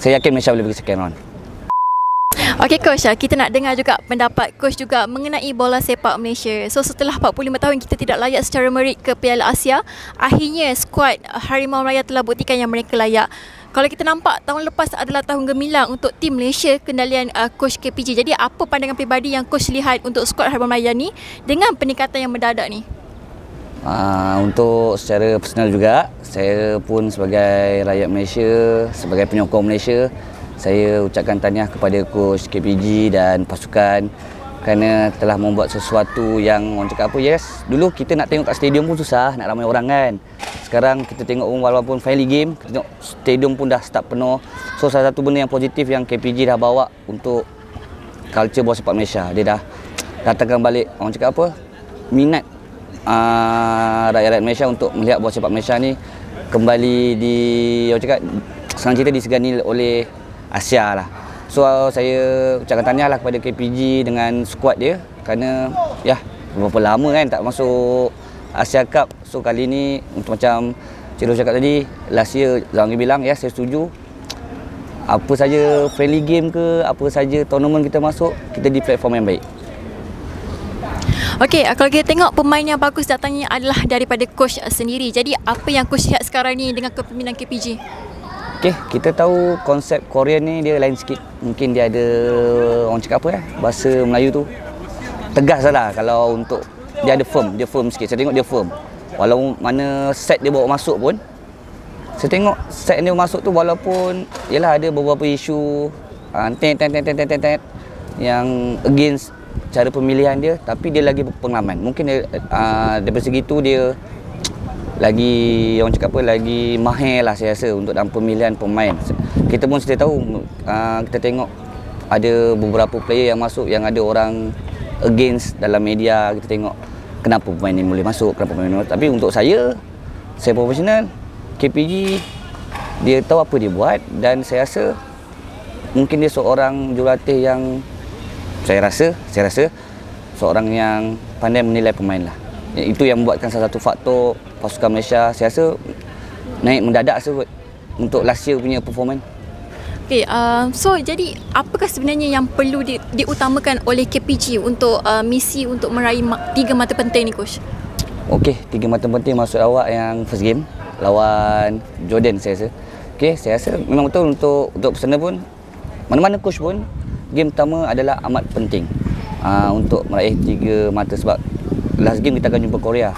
saya yakin Malaysia boleh pergi second round. Okey coach, kita nak dengar juga pendapat coach juga mengenai bola sepak Malaysia. So setelah 45 tahun kita tidak layak secara merit ke Piala Asia, akhirnya skuad Harimau Raya telah buktikan yang mereka layak. Kalau kita nampak tahun lepas adalah tahun gemilang untuk tim Malaysia kendalian coach KPG. Jadi apa pandangan peribadi yang coach lihat untuk skuad Harimau Raya ni dengan peningkatan yang mendadak ni? Untuk secara personal juga, saya pun sebagai rakyat Malaysia, sebagai penyokong Malaysia, saya ucapkan tahniah kepada coach KPG dan pasukan kerana telah membuat sesuatu yang orang cakap apa, yes, dulu kita nak tengok kat stadium pun susah, nak ramai orang kan. Sekarang kita tengok walaupun friendly game, kita tengok stadium pun dah start penuh. So salah satu benda yang positif yang KPG dah bawa untuk culture bola sepak Malaysia. Dia dah datangkan balik, orang cakap apa, minat rakyat-rakyat Malaysia untuk melihat bola sepak Malaysia ni kembali di, orang cakap, senang cerita disegani oleh Asia lah. So saya ucapkan tahniah lah kepada KPG dengan skuad dia kerana ya berapa lama kan tak masuk Asia Cup. So kali ni untuk macam Cik Ros cakap tadi, last year Zanggi bilang, ya saya setuju. Apa saja friendly game ke, apa saja tournament kita masuk, kita di platform yang baik. Okey, kalau kita tengok pemain yang bagus datangnya adalah daripada coach sendiri. Jadi apa yang coach lihat sekarang ni dengan kepimpinan KPG? Okey, kita tahu konsep Korean ni dia lain sikit. Mungkin dia ada, orang cakap apa bahasa Melayu tu, tegas lah. Kalau untuk dia ada firm, dia firm sikit. Saya tengok dia firm. Walau mana set dia bawa masuk pun, saya tengok set dia masuk tu walaupun yalah ada beberapa isu yang against cara pemilihan dia, tapi dia lagi berpengalaman. Mungkin dia, daripada segi tu dia lagi, orang cakap apa, lagi mahir lah saya rasa untuk dalam pemilihan pemain. Kita pun sedia tahu, kita tengok ada beberapa player yang masuk yang ada orang against dalam media. Kita tengok kenapa pemain ni boleh masuk, kenapa pemain ni masuk. Tapi untuk saya profesional, KPG dia tahu apa dia buat dan saya rasa mungkin dia seorang jurulatih yang saya rasa seorang yang pandai menilai pemain lah. Itu yang membuatkan salah satu faktor pasukan Malaysia saya rasa naik mendadak sebut untuk last year punya performance. Okay, so jadi apakah sebenarnya yang perlu diutamakan oleh KPG untuk misi untuk meraih 3 mata penting ni coach? Okey, 3 mata penting maksud awak yang first game lawan Jordan saya rasa. Okey, saya rasa memang betul untuk personal pun, mana-mana coach pun, game pertama adalah amat penting untuk meraih 3 mata sebab last game kita akan jumpa Korea.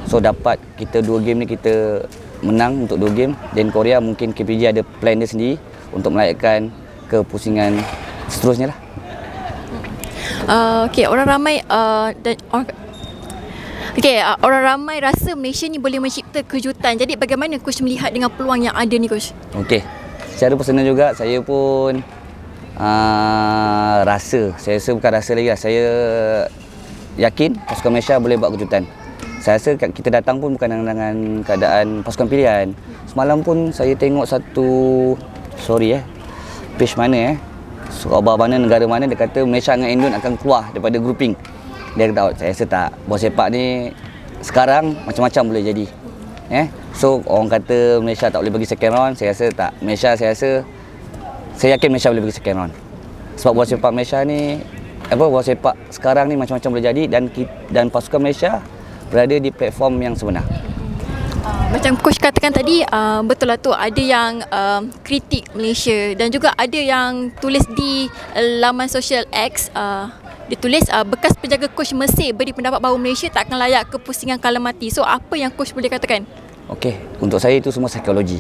So dapat kita 2 game ni kita menang untuk 2 game, dan Korea mungkin KPG ada plan dia sendiri untuk melayakkan ke pusingan seterusnya lah. Okey, orang ramai rasa Malaysia ni boleh mencipta kejutan. Jadi bagaimana coach melihat dengan peluang yang ada ni coach? Okey, secara personal juga saya pun saya rasa bukan rasa lagi lah, saya yakin pasukan Malaysia boleh buat kejutan. Saya rasa kita datang pun bukan dengan keadaan pasukan pilihan. Semalam pun saya tengok satu page mana khabar mana, negara mana, dia kata Malaysia dengan Indon akan keluar daripada grouping. Dia kata, saya rasa tak, bola sepak ni sekarang macam-macam boleh jadi. So orang kata Malaysia tak boleh pergi second round, saya rasa tak. Malaysia, saya yakin Malaysia boleh pergi second round. Sebab bola sepak Malaysia ni, bola sepak sekarang ni macam-macam boleh jadi, dan pasukan Malaysia berada di platform yang sebenar. Macam coach katakan tadi, betul lah tu, ada yang kritik Malaysia dan juga ada yang tulis di laman sosial X, dia tulis bekas penjaga coach Mesir beri pendapat bahawa Malaysia tak akan layak ke pusingan kala mati. So apa yang coach boleh katakan? Okey, untuk saya itu semua psikologi.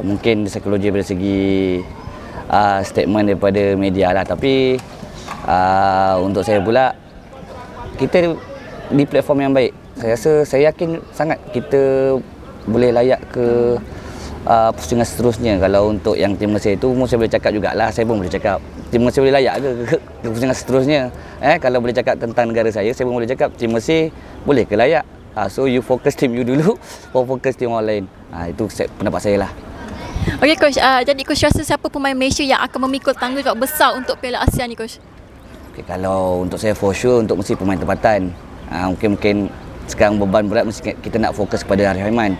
Mungkin psikologi dari segi statement daripada media lah, tapi untuk saya pula, kita di platform yang baik. Saya rasa, saya yakin sangat kita boleh layak ke pusingan seterusnya. Kalau untuk yang tim Mesir itu, saya boleh cakap jugalah, saya pun boleh cakap tim Mesir boleh layak ke pusingan seterusnya. Kalau boleh cakap tentang negara saya pun boleh cakap tim Mesir boleh ke layak. So you fokus tim you dulu, fokus tim orang lain. Itu pendapat saya lah. Okey coach, jadi coach rasa siapa pemain Malaysia yang akan memikul tanggungjawab besar untuk Piala Asia ni coach? Okay, kalau untuk saya for sure untuk mesti pemain tempatan. Mungkin sekarang beban berat mesti kita nak fokus kepada Arif Aiman.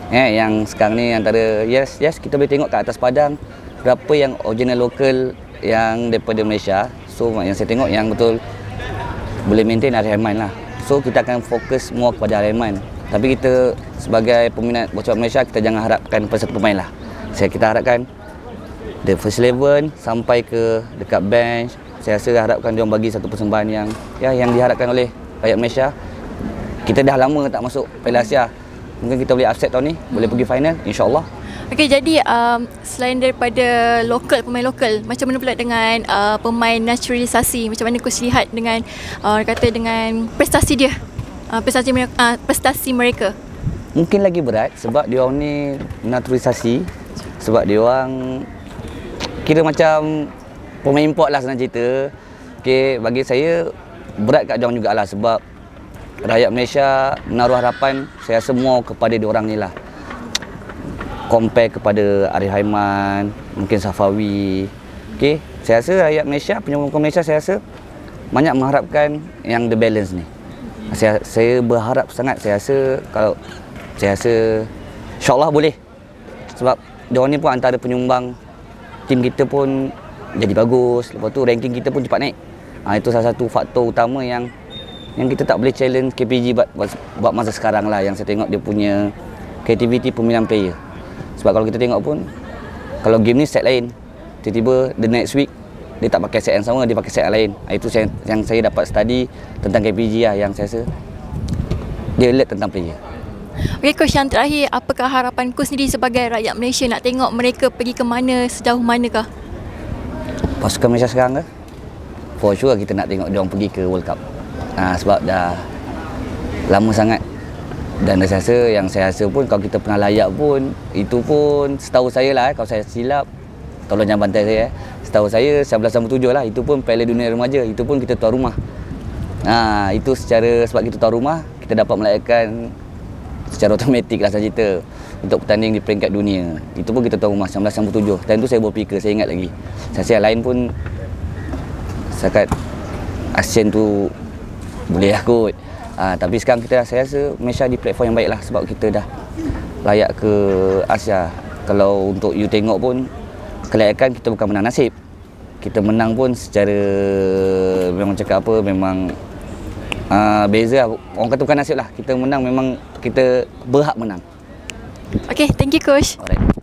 Yang sekarang ni antara yes kita boleh tengok kat atas padang berapa yang original lokal yang daripada Malaysia. So yang saya tengok yang betul boleh maintain Arif Aiman lah. So kita akan fokus semua kepada Arif Aiman. Tapi kita sebagai peminat bola sepak Malaysia, kita jangan harapkan pada satu pemain lah. Kita harapkan the first 11 sampai ke dekat bench. Saya rasa harapkan dia bagi satu persembahan yang diharapkan oleh rakyat Malaysia. Kita dah lama tak masuk Piala Asia. Mungkin kita boleh upset tahun ni, boleh pergi final insya-Allah. Okey, jadi selain daripada pemain lokal, macam mana pula dengan pemain naturalisasi? Macam mana coach lihat dengan dengan prestasi dia? Prestasi mereka. Mungkin lagi berat sebab dia orang ni naturalisasi, sebab dia orang kira macam pemain import lah senang cerita. Okey, bagi saya berat kat dia orang jugalah sebab rakyat Malaysia menaruh harapan saya semua kepada dia orang ni lah. Compare kepada Arif Aiman, mungkin Safawi. Okey, saya rasa rakyat Malaysia, penyokong Malaysia saya rasa banyak mengharapkan yang the balance ni. Saya berharap sangat, saya rasa insya-Allah boleh. Sebab dia orang ni pun antara penyumbang tim kita pun jadi bagus. Lepas tu ranking kita pun cepat naik. Itu salah satu faktor utama yang kita tak boleh challenge KPG buat masa sekarang lah, yang saya tengok dia punya kreativiti pemilihan player. Sebab kalau kita tengok pun, kalau game ni set lain, tiba-tiba the next week dia tak pakai set yang sama, dia pakai set yang lain. Itu yang saya dapat study tentang KPG lah, yang saya rasa dia alert tentang player. Okey coach, yang terakhir, apakah harapan coach sendiri sebagai rakyat Malaysia? Nak tengok mereka pergi ke mana, sejauh manakah? Pasukan Malaysia sekarang ke? For sure kita nak tengok dia orang pergi ke World Cup. Sebab dah lama sangat. Dan saya rasa pun kalau kita pernah layak pun, itu pun setahu saya lah, kalau saya silap tolong jangan bantai saya. Setahu saya 1997 lah, itu pun Piala Dunia Remaja, itu pun kita tuan rumah. Itu sebab kita tuan rumah, kita dapat melayakan secara automatik lah saya cerita untuk bertanding di peringkat dunia. Itu pun kita tuan rumah 1997. Dan tu saya berfikir, saya ingat lagi. Saya rasa yang lain pun setakat ASEAN tu boleh lah kot. Tapi sekarang saya rasa Malaysia di platform yang baik lah, sebab kita dah layak ke Asia. Kalau untuk you tengok pun, kelayakan kita bukan menang nasib. Kita menang pun secara, memang cakap apa, memang beza lah. Orang kata bukan nasib lah. Kita menang memang kita berhak menang. Okay, thank you coach. Alright.